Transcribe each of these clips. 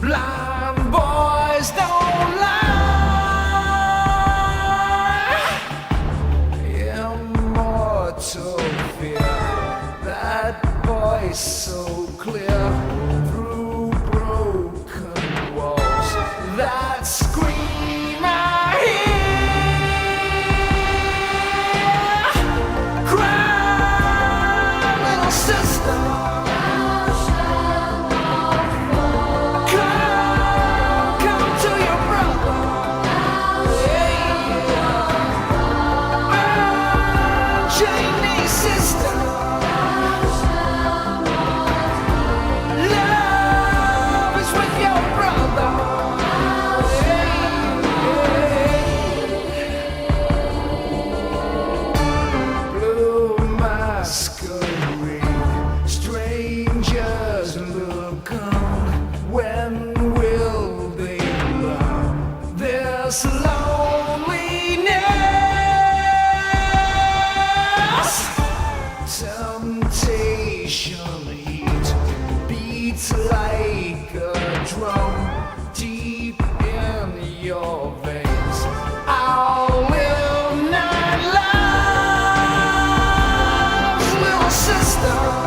Blind boys don't lie. Immortal fear, that voice so clear through broken walls. That scream I hear. Cry, little sister. Strangers look on, when will they learn this loneliness? Temptation heat beats like a drum deep in your veins. I'll live nine lives, little sister.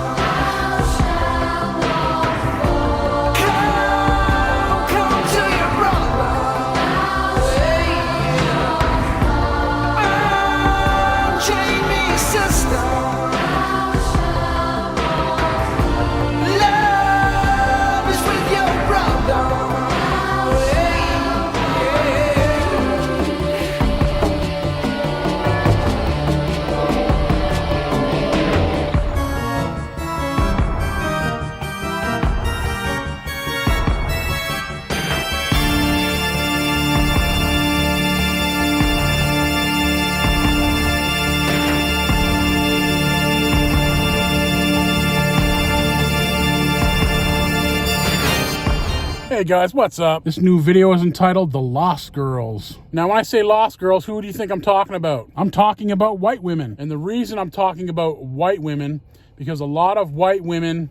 Hey guys, what's up? This new video is entitled The Lost Girls. Now when I say Lost Girls, who do you think I'm talking about? I'm talking about white women. And the reason I'm talking about white women, because a lot of white women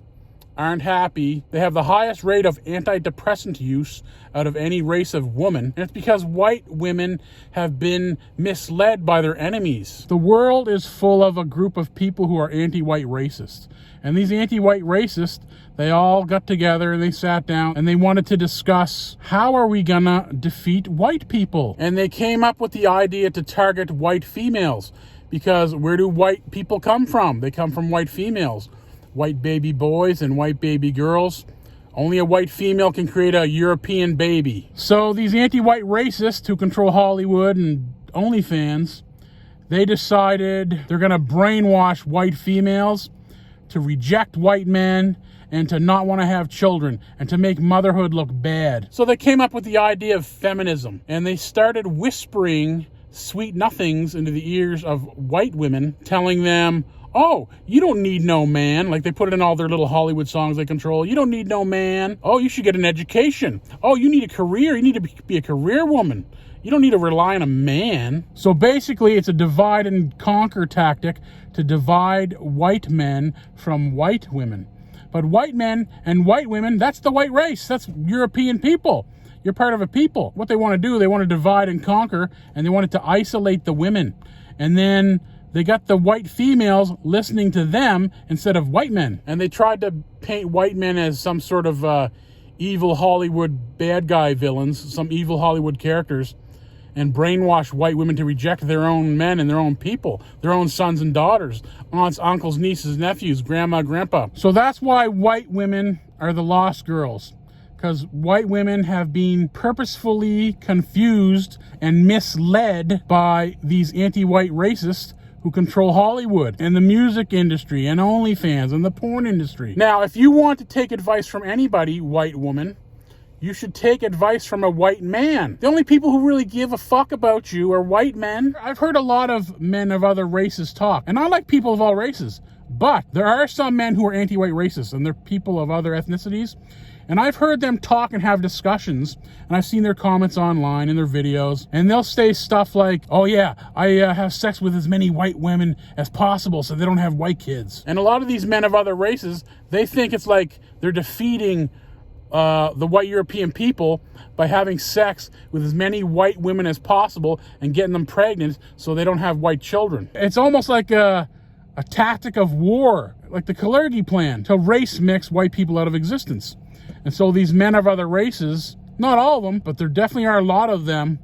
aren't happy. They have the highest rate of antidepressant use out of any race of woman. And it's because white women have been misled by their enemies. The world is full of a group of people who are anti-white racists. And these anti-white racists, they all got together and they sat down and they wanted to discuss, how are we gonna defeat white people? And they came up with the idea to target white females, because where do white people come from? They come from white females. White baby boys and white baby girls. Only a white female can create a European baby. So these anti-white racists who control Hollywood and OnlyFans, they decided they're gonna brainwash white females to reject white men and to not want to have children and to make motherhood look bad. So they came up with the idea of feminism, and they started whispering sweet nothings into the ears of white women, telling them, oh, you don't need no man. Like they put it in all their little Hollywood songs they control. You don't need no man. Oh, you should get an education. Oh, you need a career. You need to be a career woman. You don't need to rely on a man. So basically, it's a divide and conquer tactic to divide white men from white women. But white men and white women, that's the white race. That's European people. You're part of a people. What they want to do, they want to divide and conquer, and they wanted to isolate the women. And then they got the white females listening to them instead of white men. And they tried to paint white men as some sort of evil Hollywood bad guy villains, some evil Hollywood characters, and brainwash white women to reject their own men and their own people, their own sons and daughters, aunts, uncles, nieces, nephews, grandma, grandpa. So that's why white women are the lost girls, because white women have been purposefully confused and misled by these anti-white racists who control Hollywood and the music industry and OnlyFans and the porn industry. Now, if you want to take advice from anybody, white woman, you should take advice from a white man. The only people who really give a fuck about you are white men. I've heard a lot of men of other races talk, and I like people of all races, but there are some men who are anti-white racists, and they're people of other ethnicities. And I've heard them talk and have discussions, and I've seen their comments online in their videos, and they'll say stuff like, oh yeah, I have sex with as many white women as possible so they don't have white kids. And a lot of these men of other races, they think it's like they're defeating the white European people by having sex with as many white women as possible and getting them pregnant so they don't have white children. It's almost like a tactic of war, like the Kalergi plan, to race mix white people out of existence. And so these men of other races, not all of them, but there definitely are a lot of them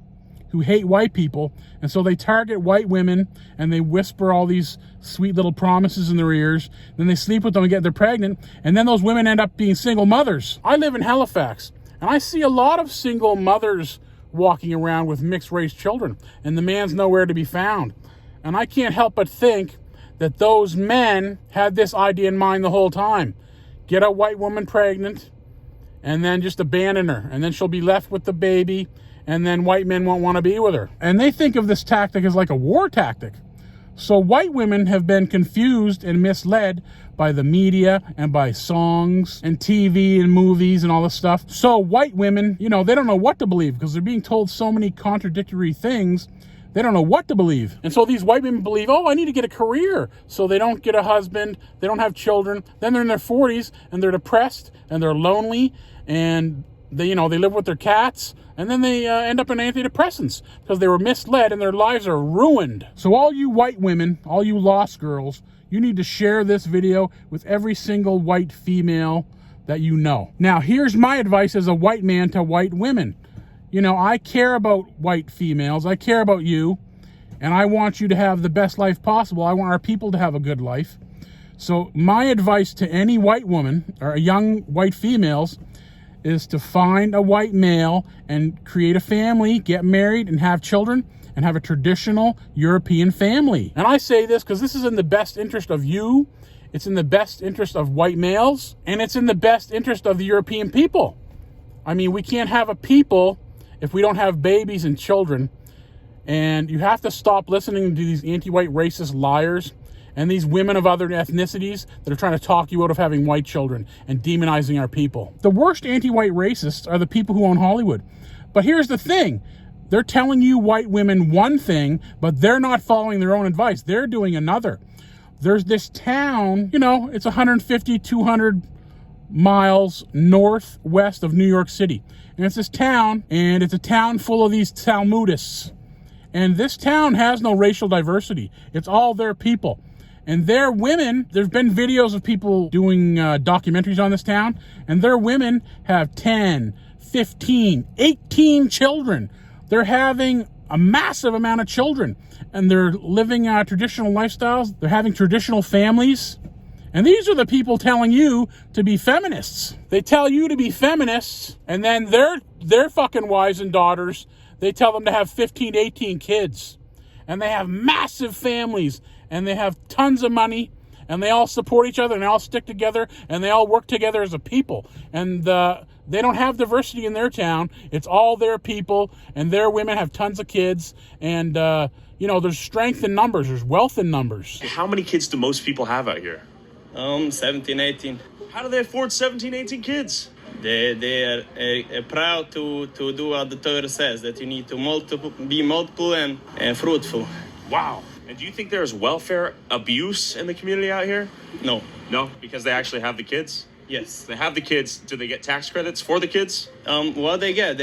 who hate white people, and so they target white women and they whisper all these sweet little promises in their ears. Then they sleep with them and get them pregnant, and then those women end up being single mothers. I live in Halifax, and I see a lot of single mothers walking around with mixed race children, and the man's nowhere to be found. And I can't help but think that those men had this idea in mind the whole time. Get a white woman pregnant, and then just abandon her, and then she'll be left with the baby, and then white men won't want to be with her. And they think of this tactic as like a war tactic. So white women have been confused and misled by the media and by songs and TV and movies and all this stuff. So white women, they don't know what to believe because they're being told so many contradictory things. They don't know what to believe. And so these white women believe, I need to get a career. So they don't get a husband, they don't have children. Then they're in their 40s and they're depressed and they're lonely and they live with their cats, and then they end up in antidepressants because they were misled and their lives are ruined. So all you white women, all you lost girls, you need to share this video with every single white female that you know. Now, here's my advice as a white man to white women. I care about white females. I care about you, and I want you to have the best life possible. I want our people to have a good life. So my advice to any white woman or young white females is to find a white male and create a family, get married, and have children, and have a traditional European family. And I say this because this is in the best interest of you, it's in the best interest of white males, and it's in the best interest of the European people. I mean, we can't have a people if we don't have babies and children, and you have to stop listening to these anti-white racist liars and these women of other ethnicities that are trying to talk you out of having white children and demonizing our people. The worst anti-white racists are the people who own Hollywood. But here's the thing. They're telling you white women one thing, but they're not following their own advice. They're doing another. There's this town, it's 150, 200 miles northwest of New York City. And it's this town, and it's a town full of these Talmudists. And this town has no racial diversity. It's all their people. And their women, there's been videos of people doing documentaries on this town, and their women have 10, 15, 18 children. They're having a massive amount of children, and they're living traditional lifestyles. They're having traditional families. And these are the people telling you to be feminists. They tell you to be feminists, and then their fucking wives and daughters, they tell them to have 15, 18 kids. And they have massive families, and they have tons of money, and they all support each other, and they all stick together, and they all work together as a people. And they don't have diversity in their town. It's all their people, and their women have tons of kids. And, there's strength in numbers. There's wealth in numbers. How many kids do most people have out here? 17, 18. How do they afford 17, 18 kids? They are proud to do what the Torah says, that you need to be multiple and fruitful. Wow. And do you think there's welfare abuse in the community out here? No. No, because they actually have the kids? Yes. They have the kids. Do they get tax credits for the kids? What they get,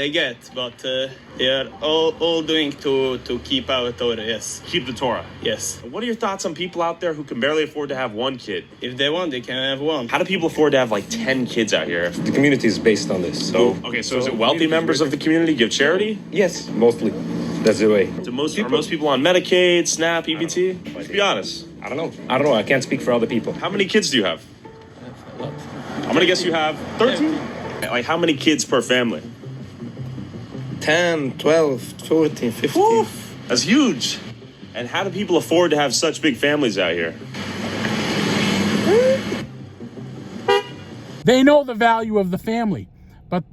but they are all doing to keep our Torah, yes. Keep the Torah? Yes. What are your thoughts on people out there who can barely afford to have one kid? If they want, they can have one. How do people afford to have like 10 kids out here? The community is based on this. So is it wealthy members of the community give charity? Yes, mostly. That's the way. Are most people on Medicaid, SNAP, EBT? Let's be honest. I don't know. I can't speak for other people. How many kids do you have? I'm gonna guess you have 13? Like how many kids per family? 10, 12, 14, 15. Oof, that's huge. And how do people afford to have such big families out here? They know the value of the family. But,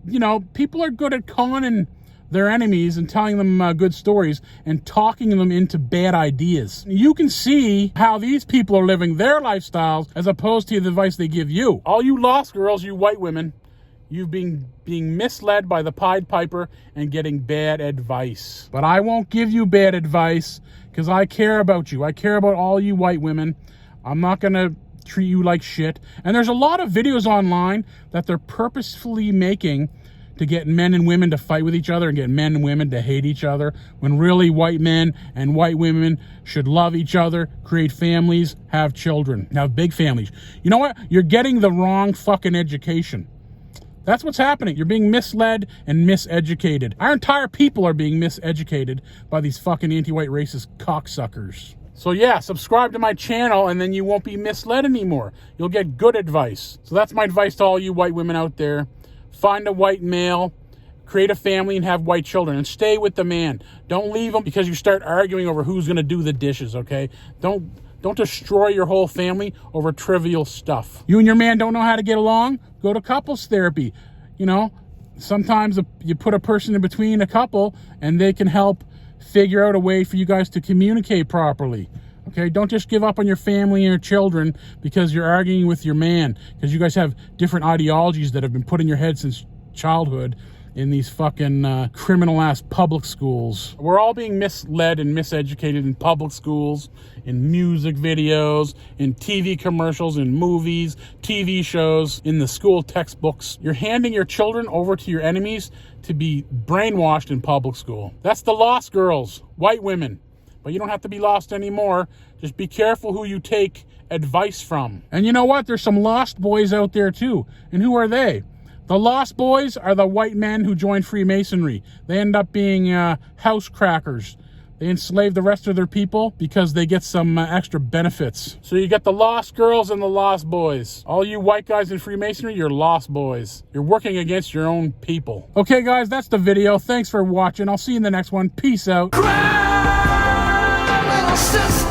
people are good at conning their enemies and telling them good stories and talking them into bad ideas. You can see how these people are living their lifestyles as opposed to the advice they give you. All you lost girls, you white women, you've been being misled by the Pied Piper and getting bad advice. But I won't give you bad advice because I care about you. I care about all you white women. I'm not going to treat you like shit. And there's a lot of videos online that they're purposefully making to get men and women to fight with each other and get men and women to hate each other, when really white men and white women should love each other, create families, have children, have big families. You know what? You're getting the wrong fucking education. That's what's happening. You're being misled and miseducated. Our entire people are being miseducated by these fucking anti-white racist cocksuckers. So yeah, subscribe to my channel and then you won't be misled anymore. You'll get good advice. So that's my advice to all you white women out there. Find a white male, create a family, and have white children, and stay with the man. Don't leave him because you start arguing over who's going to do the dishes, okay? Don't destroy your whole family over trivial stuff. You and your man don't know how to get along? Go to couples therapy. You know, sometimes you put a person in between a couple and they can help figure out a way for you guys to communicate properly. Okay, don't just give up on your family and your children because you're arguing with your man, because you guys have different ideologies that have been put in your head since childhood in these fucking criminal-ass public schools. We're all being misled and miseducated in public schools, in music videos, in TV commercials, in movies, TV shows, in the school textbooks. You're handing your children over to your enemies to be brainwashed in public school. That's the lost girls, white women. But you don't have to be lost anymore. Just be careful who you take advice from. And you know what? There's some lost boys out there too. And who are they? The lost boys are the white men who joined Freemasonry. They end up being house crackers. They enslave the rest of their people because they get some extra benefits. So you get the lost girls and the lost boys. All you white guys in Freemasonry, you're lost boys. You're working against your own people. Okay, guys, that's the video. Thanks for watching. I'll see you in the next one. Peace out. Cry, little sister.